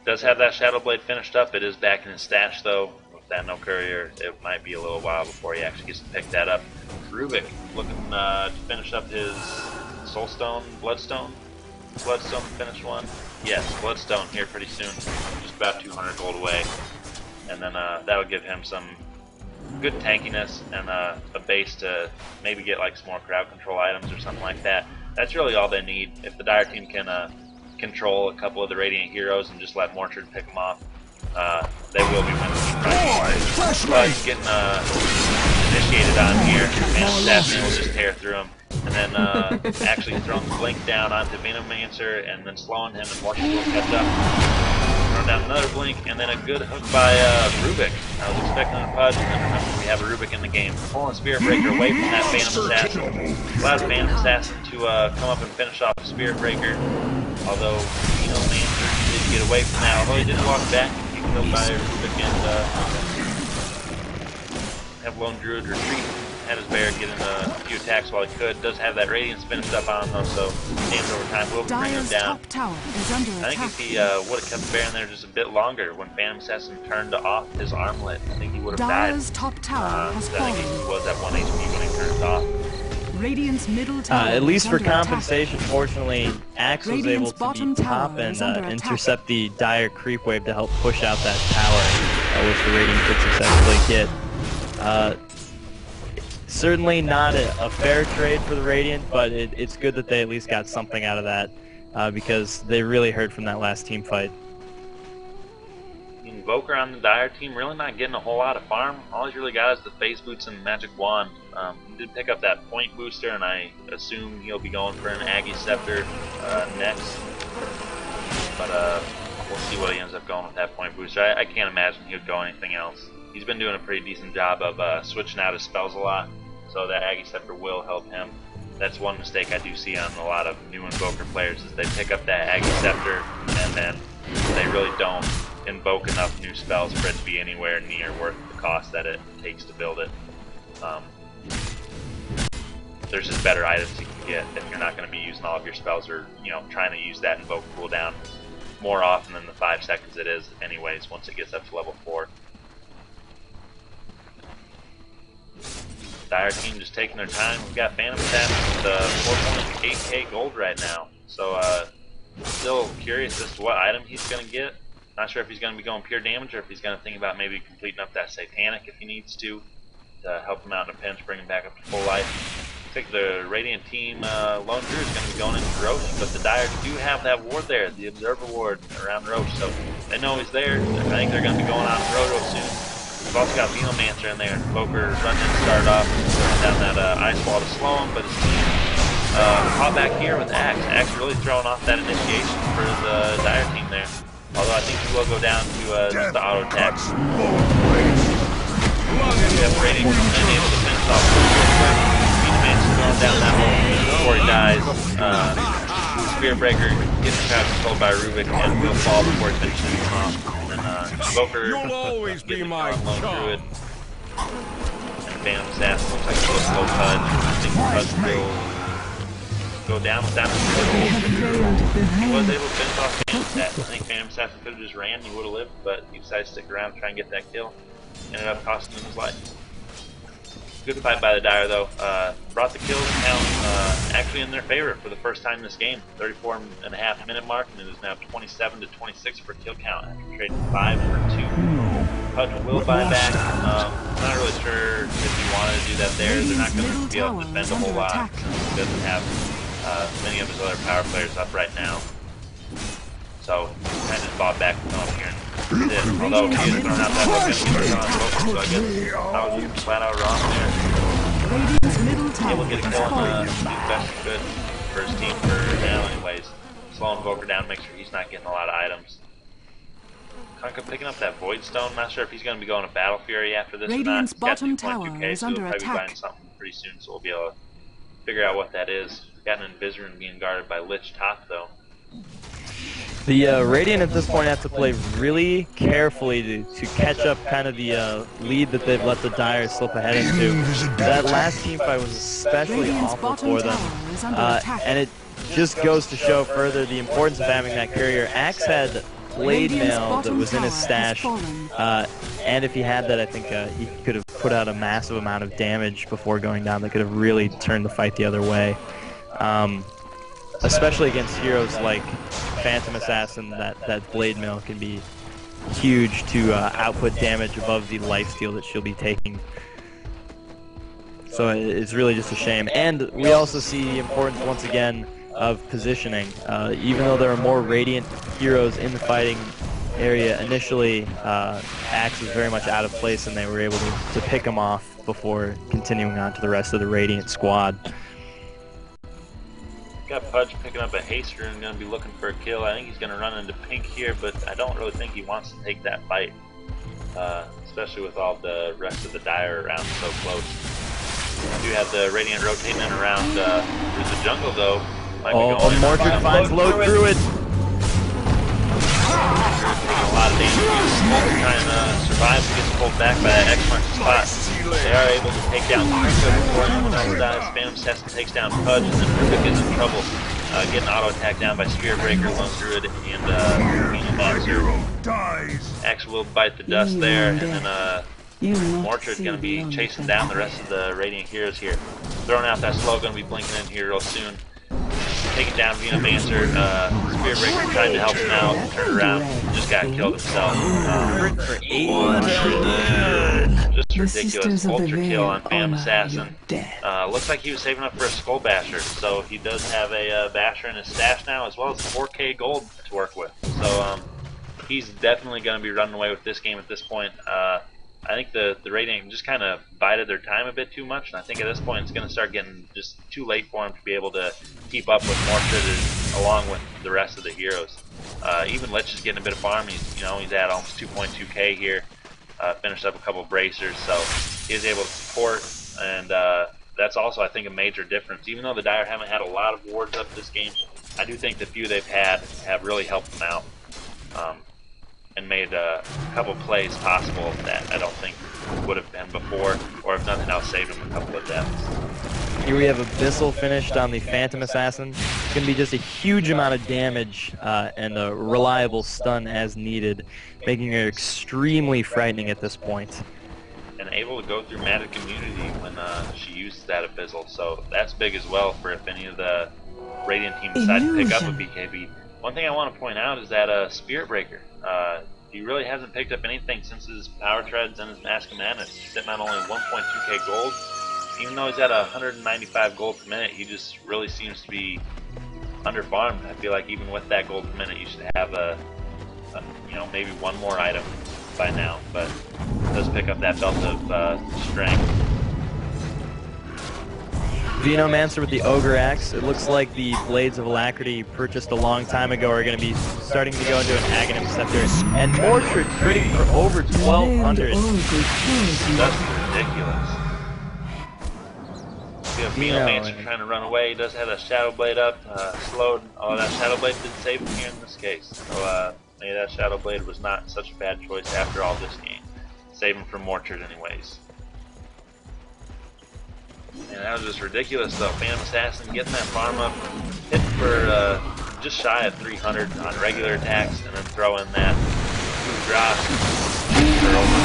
Does have that Shadow Blade finished up. It is back in his stash though. With that no courier, it might be a little while before he actually gets to pick that up. Rubik looking to finish up his Soulstone, Bloodstone finish one. Yes, Bloodstone here pretty soon. Just about 200 gold away. And then that would give him some good tankiness and a base to maybe get like some more crowd control items or something like that. That's really all they need. If the Dire team can control a couple of the Radiant heroes and just let Mordred pick them off, they will be winning. But getting initiated on here, Phantom Assassin will just tear through him. And then actually throwing the blink down onto Venomancer and then slowing him, and Mordred will catch up. Throw down another blink, and then a good hook by Rubik. I was expecting a pudge, and then remember we have a Rubik in the game. Pulling Spirit Breaker away from that Phantom Assassin. Allows Phantom Assassin to come up and finish off Spirit Breaker. Although Venomancer did get away from that, although he did walk back and get killed by Rubik and have Lone Druid retreat. Had his bear getting a few attacks while he could. Does have that Radiance finished up on him though, so damage over time will bring him down. I think if he would have kept the bear in there just a bit longer when Phantom Assassin turned off his armlet, I think he would have died. Top tower has fallen. I think he was at 1 HP when he turned it off. Radiant's middle tower at least for under compensation, fortunately, Axe was able to bottom beat top tower and is under intercept the Dire creep wave to help push out that tower, which the Radiant could successfully get. Certainly not a fair trade for the Radiant, but it's good that they at least got something out of that, because they really hurt from that last team fight. Invoker on the Dire team really not getting a whole lot of farm. All he's really got is the Phase Boots and Magic Wand. He did pick up that point booster, and I assume he'll be going for an Aggie Scepter next. But we'll see what he ends up going with that point booster. I can't imagine he would go anything else. He's been doing a pretty decent job of switching out his spells a lot, so that Aggie Scepter will help him. That's one mistake I do see on a lot of new Invoker players, is they pick up that Aggie Scepter and then they really don't invoke enough new spells for it to be anywhere near worth the cost that it takes to build it. There's just better items you can get if you're not going to be using all of your spells, or trying to use that invoke cooldown more often than the 5 seconds it is anyways once it gets up to level 4. Dire team just taking their time. We've got Phantom Assassin with 4.8k gold right now. So still curious as to what item he's going to get. Not sure if he's going to be going pure damage or if he's going to think about maybe completing up that Satanic if he needs to help him out in a pinch, bring him back up to full life. I think the Radiant team Lone Druid is going to be going into Roche, but the Dire do have that ward there, the Observer ward around Roche, so they know he's there. I think they're going to be going on Roto soon. We've also got Venomancer in there. Invoker running in to start off, throwing down that ice wall to slow him, but his team caught back here with Axe. Axe really throwing off that initiation for the Dire team there. Although I think he will go down to just the auto attack. We have Radiant coming in, able to finish off real quick. Venomancer throwing down that hole before he dies. Spear Breaker gets the crowd controlled by Rubik and will fall before he finishes him off. And then Invoker getting the Lone Druid. And Phantom Assassin looks like he'll slow Pudge. I think Pudge will go down with that. He was able to finish off Phantom Assassin. I think Phantom Assassin could have just ran, he would have lived, but he decided to stick around and try and get that kill. Ended up costing him his life. Good fight by the Dire though. Brought the kill count actually in their favor for the first time in this game. 34.5 minute mark, and it is now 27 to 26 for kill count after trading 5 for 2. Pudge will buy back. Not really sure if he wanted to do that there. They're not going to be able to defend a whole lot since he doesn't have many of his other power players up right now. So he kind of just bought back to come up here and did. Although he is throwing out that hook and he's throwing on focus, so I guess I was just flat out wrong there. Able to get a kill and do the best he could for his team for now anyways. Slowing Invoker down, make sure he's not getting a lot of items. Kunkka picking up that Void Stone. Not sure if he's going to be going to Battle Fury after this Radiant's or not. bottom tower is so under we'll probably be attack. buying something pretty soon, so we'll be able to figure out what that is. Got an Invisor being guarded by Lich top though. The Radiant at this point have to play really carefully to catch up kind of the lead that they've let the Dire slip ahead into. That last team fight was especially awful for them. And it just goes to show further the importance of having that courier. Axe had Blade Mail that was in his stash, and if he had that, I think he could have put out a massive amount of damage before going down that could have really turned the fight the other way. Especially against heroes like Phantom Assassin, that Blade Mail can be huge to output damage above the lifesteal that she'll be taking. So it's really just a shame. And we also see the importance, once again, of positioning. Even though there are more Radiant heroes in the fighting area, initially Axe was very much out of place and they were able to pick him off before continuing on to the rest of the Radiant squad. Got Pudge picking up a haster and going to be looking for a kill. I think he's going to run into Pink here, but I don't really think he wants to take that fight, especially with all the rest of the Dire around so close. We do have the Radiant rotating around through the jungle though. Mordred finds Low Druid. Taking a lot of damage. Trying to survive and gets pulled back by that X marks the spot. They are able to take down Kunkka before anyone else dies. Phantom Assassin takes down Pudge, and then Rubik is in trouble. Getting auto-attacked down by Spear Breaker, Lone Druid, and Venomancer. Axe will bite the dust there, and then Mordred's going to be chasing down the rest of the Radiant heroes here. Throwing out that slow, going to be blinking in here real soon. Taking down Venomancer, Spear Breaker tried to help him out, turned around, just got killed himself. For 800. Just ridiculous. Ultra kill on Phantom Assassin. Looks like he was saving up for a Skull Basher, so he does have a Basher in his stash now, as well as 4k gold to work with. So he's definitely going to be running away with this game at this point. I think the Radiant just kind of bided their time a bit too much, and I think at this point it's going to start getting just too late for him to be able to keep up with Mordred along with the rest of the heroes. Even Lich is getting a bit of farm. He's at almost 2.2k here. Finished up a couple bracers, so he is able to support, and that's also I think a major difference. Even though the Dire haven't had a lot of wards up this game, I do think the few they've had have really helped them out. And made a couple plays possible that I don't think would have been before, or if nothing else, saved him a couple of deaths. Here we have Abyssal finished on the Phantom Assassin. It's going to be just a huge amount of damage and a reliable stun as needed, making her extremely frightening at this point. and able to go through Matted Community when she uses that Abyssal. So that's big as well for if any of the Radiant team decide to pick up a BKB. One thing I want to point out is that Spirit Breaker. He really hasn't picked up anything since his Power Treads and his Mask of Madness. He's sitting on only 1.2k gold. Even though he's at 195 gold per minute, he just really seems to be underfarmed. I feel like even with that gold per minute, you should have you know, maybe one more item by now. But does pick up that belt of strength. Venomancer with the Ogre Axe. It looks like the Blades of Alacrity purchased a long time ago are going to be starting to go into an Aghanim Scepter. And Mordred critting for over 1,200. That's ridiculous. We have Venomancer trying to run away. He does have that Shadow Blade up, slowed. Oh, that Shadow Blade did save him here in this case. So maybe that Shadow Blade was not such a bad choice after all this game. Save him from Mordred anyways. And that was just ridiculous though. Phantom Assassin getting that farm up, hit for just shy of 300 on regular attacks, and then throw in that coup drop for over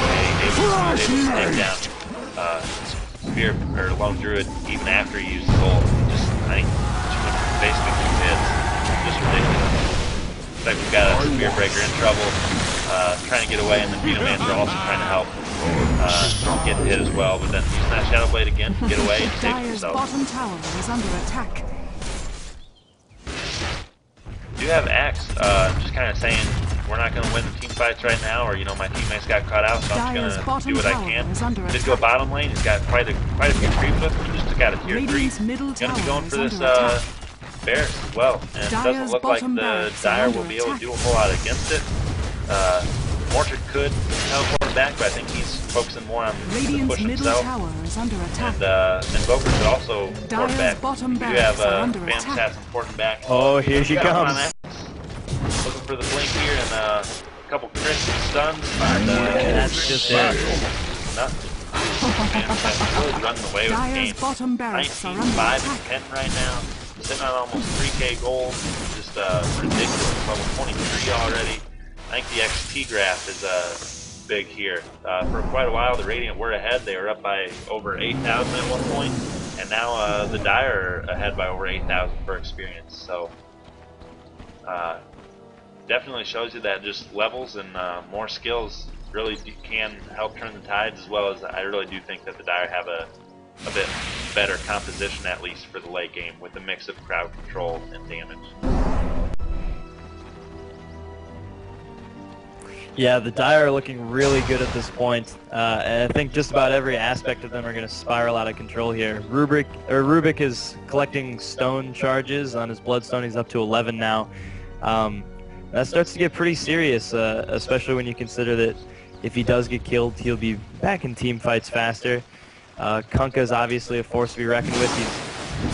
1.8, able to take down Spirit or Lone Druid even after he used his ult. Just I think basically 2 hits. Just ridiculous. Looks like we've got a Spirit Breaker in trouble, trying to get away, and then Venomancer also trying to help. Get hit as well, but then using that Shadow Blade again to get away and save himself. Bottom tower is under attack. Do have Axe, just kind of saying we're not going to win the team fights right now, or you know my teammates got caught out, so I'm just going to do what I can. Did go bottom lane. He's got quite a few creeps with him. He just took out a tier 3. Going to be going for this Barris as well, and it doesn't look like the Dire will be able to do a whole lot against it. Mordred could teleport back, but I think he's focusing more on the push himself. And Invoker could also port back. We do have Phantom Assassin porting back. Oh, here she comes. Looking for the blink here and a couple crits and stuns. That's just it. Nothing. Phantom Assassin really running away with the game. 19, 5, and 10 right now. Sitting on almost 3k gold. Just ridiculous. Level 23 already. I think the XP graph is big here. For quite a while, the Radiant were ahead. They were up by over 8,000 at one point, and now the Dire are ahead by over 8,000 for experience. So definitely shows you that just levels and more skills really can help turn the tides, as well as I really do think that the Dire have a bit better composition, at least for the late game, with a mix of crowd control and damage. Yeah, the Dire are looking really good at this point, and I think just about every aspect of them are going to spiral out of control here. Rubik is collecting stone charges on his Bloodstone. He's up to 11 now. That starts to get pretty serious, especially when you consider that if he does get killed, he'll be back in team fights faster. Kunkka is obviously a force to be reckoned with. He's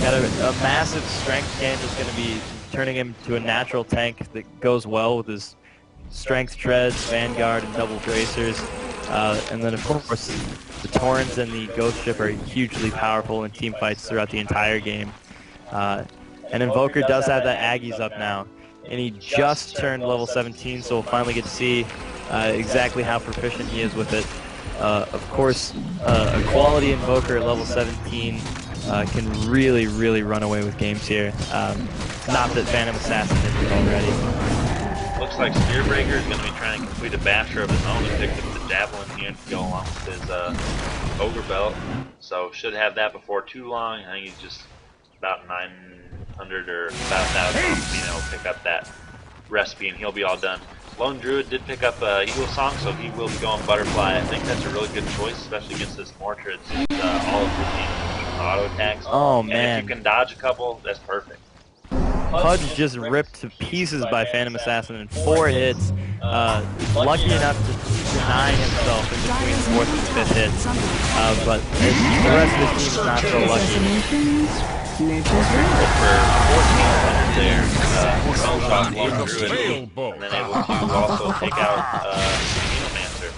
got a massive strength can, just going to be turning him to a natural tank that goes well with his Strength Treads, Vanguard, and Double Bracers. And then, of course, the Torrents and the Ghost Ship are hugely powerful in team fights throughout the entire game. And Invoker does have that Aggie's up now. And he just turned level 17, so we'll finally get to see exactly how proficient he is with it. Of course, a quality Invoker at level 17 can really, really run away with games here. Not that Phantom Assassin did already. Looks like Spear Breaker is going to be trying to complete a basher of his own and pick up the Javelin here to go along with his Ogre Belt. So should have that before too long. I think he's just about 900 or about 1,000 being able to pick up that recipe, and he'll be all done. Lone Druid did pick up Eagle Song, so he will be going Butterfly. I think that's a really good choice, especially against this Mordred, since all of his team auto attacks. Oh, man. And if you can dodge a couple, that's perfect. Pudge just ripped to pieces by Phantom Assassin in 4 hits. Lucky enough to deny himself in between 4th and 5th hits. But the rest of his team is not so lucky. For 1,400 there, fell off Lone Druid, and then able to also take out Venomancer.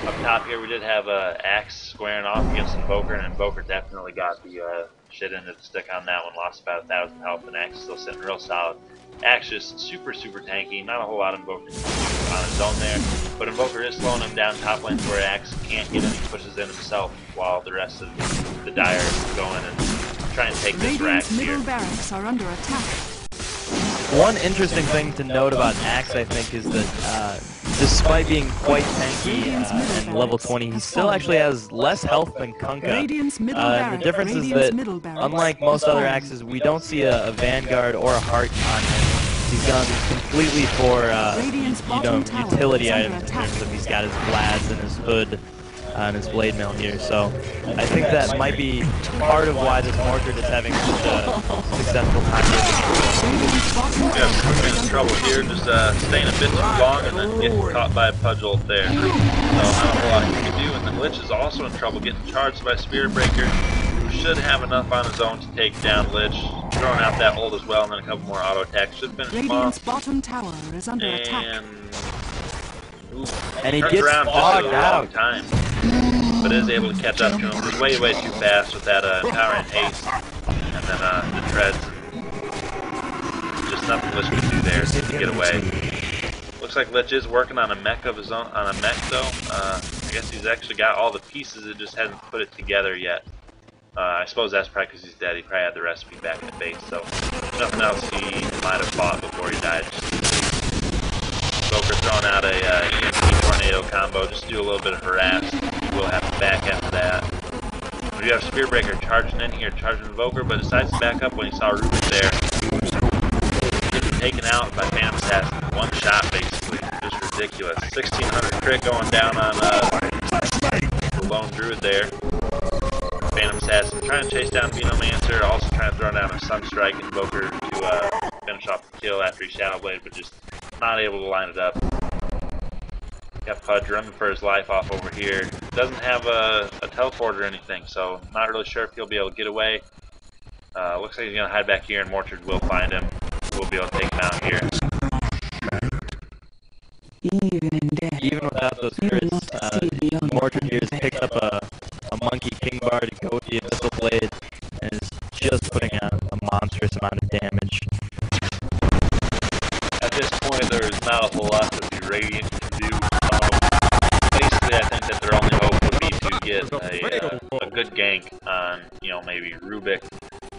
Up top here, we did have Axe squaring off against Invoker, and Invoker definitely got the shit into the stick on that one. Lost about 1,000 health, and Axe still sitting real solid. Axe just super tanky, not a whole lot of Invoker. on his own there. But Invoker is slowing him down top lane where Axe can't get in. He pushes in himself while the rest of the Dire go in and try and take this Rax here. Middle barracks are under attack. One interesting thing to note about Axe, I think, is that despite being quite tanky and level 20, he still actually has less health than Kunkka. The difference is that, unlike most other Axes, we don't see a Vanguard or a Heart on him. He's gone completely for utility items in terms of he's got his Vlads and his Hood and his Blade Mail here. So I think that might be part of why this Mortar is having such a successful time. Yeah, we're in trouble here, just staying a bit too long and then getting caught by a Pudgel there. So not a whole lot he can do, and then Lich is also in trouble getting charged by Spirit Breaker, who should have enough on his own to take down Lich. Throwing out that ult as well, and then a couple more auto attacks. Should finish him off. Bottom tower is under attack. And he turns gets around fogged just a out. long time, but is able to catch up to him. Just way too fast with that empowering haste, and then the treads. Just nothing Lich can do there to get away. Looks like Lich is working on a mech of his own. On a mech though, I guess he's actually got all the pieces. It just hasn't put it together yet. I suppose that's probably because he's dead. He probably had the recipe back in the base, so nothing else he might have fought before he died. Joker throwing out a EMP Tornado combo just to do a little bit of harass. He will have to back after that. We do have Spear Breaker charging in here, charging Invoker, but decides to back up when he saw Rubik there. Getting taken out by Phantom Assassin. One shot, basically. Just ridiculous. 1600 crit going down on the lone Druid there. Phantom Assassin trying to chase down Venomancer, also trying to throw down a Sunstrike Invoker to finish off the kill after he Shadow Blade, but just not able to line it up. Got Pudge running for his life off over here. Doesn't have a teleport or anything, so not really sure if he'll be able to get away. Looks like he's going to hide back here, and Mortar will find him. We'll be able to take him out here. Even without those crits, Mortar here has picked up a Monkey King Bar to go with the Abyssal Blade, and is just putting out a monstrous amount of damage. At this point, there is not a whole lot that the Radiant can do. Basically, I think that their only hope would be to get a good gank on, maybe Rubik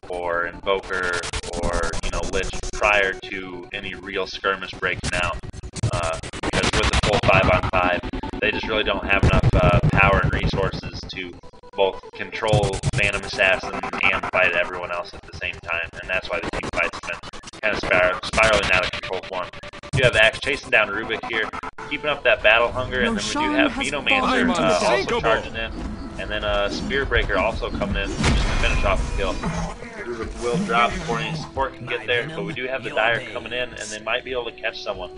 or Invoker or, Lich prior to any real skirmish breaking out. Because with the full 5-on-5, they just really don't have enough power and resources to both control Phantom Assassin and fight everyone else at the same time, and that's why the team fight's been kind of spiraling out of control for him. You have Axe chasing down Rubik here, keeping up that battle hunger, and then we do have Venomancer also charging in, and then Spear Breaker also coming in just to finish off the kill. Rubik will drop before any support can get there, but we do have the Dire coming in, and they might be able to catch someone.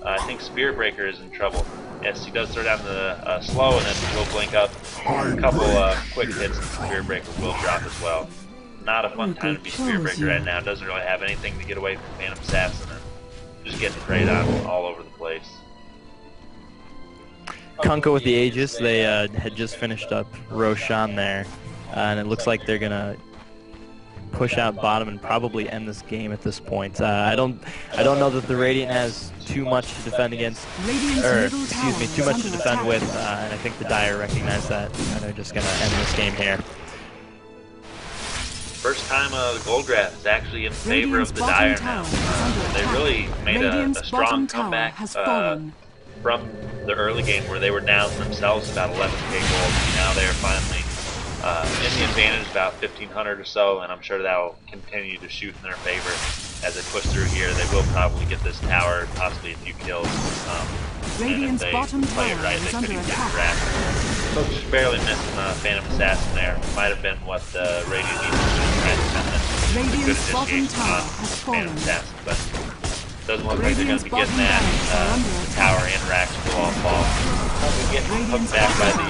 I think Spear Breaker is in trouble. Yes, he does throw down the slow, and then will blink up. A couple quick hits, and Spear Breaker will drop as well. Not a fun time to be Spear Breaker right now. Doesn't really have anything to get away from Phantom Assassin, and just getting preyed on all over the place. Kunkka with the Aegis, they had just finished up Roshan there, and it looks like they're gonna push out bottom and probably end this game at this point. I don't know that the Radiant has too much to defend against, too much to defend with, and I think the Dire recognize that, and they're just gonna end this game here. First time the Goldgraph is actually in favor of the Dire now. They really made a strong comeback from the early game where they were down themselves about 11k gold. Now they're finally in the advantage, about 1500 or so, and I'm sure that will continue to shoot in their favor as they push through here. They will probably get this tower, possibly a few kills. And if they play it right, they could even get the rack. So just barely missing Phantom Assassin there. Might have been what the Radiant needed to try to defend this. Good initiation on Phantom Assassin, but doesn't look like they're going to be getting that. The tower and racks will all fall. We get hooked back by the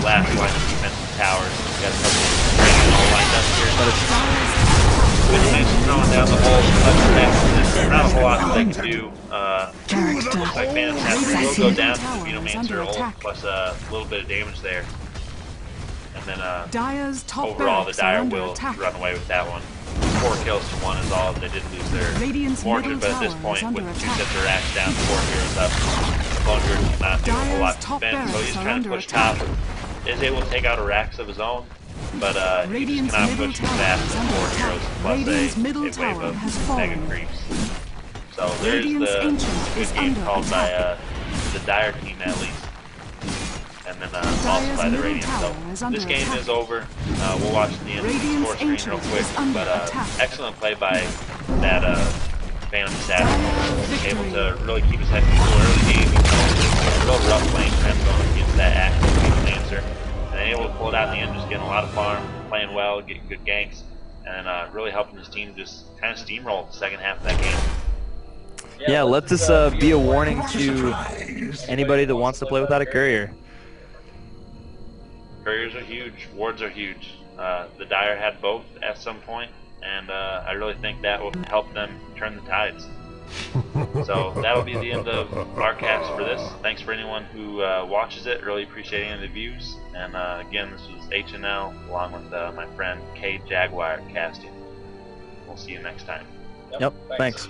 last line of defensive towers. We've got a couple of all lined up here, but it's good chance of throwing down the whole there's not a whole lot that they can do. Looks like Phantom Assassin will go down to the Venomancer ult plus a little bit of damage there. And then overall the Dire will run away with that one. 4 kills to 1 is all. They did lose their Radiant's fortress, but at this middle point, tower is with under 2 attack. sets of racks down, 4 heroes up, Bunger cannot do a whole lot Dire's to top defend, so he's barracks are trying to under push attack. top. Is able to take out a racks of his own, but he just Radiant's cannot middle push tower fast is with under 4 attack. heroes plus Radiant's a middle wave tower of has mega fallen. creeps. So there's Radiant's the ancient is good game under called by attack. the Dire team at least. And then also by the middle Radiant. tower is So under this game attack. is over. We'll watch the end of the Radiant's score screen real ancient quick. is under But attack. excellent play by that Phantom Assassin. Dire Able victory. to really keep his head cool early game. It was a real rough lane for him going against that active Lancer. And then able to pull it out in the end, just getting a lot of farm, playing well, getting good ganks, and really helping his team just kind of steamroll the second half of that game. Yeah, let this be a warning to anybody that wants to play without a courier. Couriers are huge, wards are huge. The Dire had both at some point, and I really think that will help them turn the tides. So that'll be the end of our cast for this. Thanks for anyone who watches it. Really appreciate any of the views. And again, this was HNL along with my friend K Jaguar casting. We'll see you next time. Yep, thanks.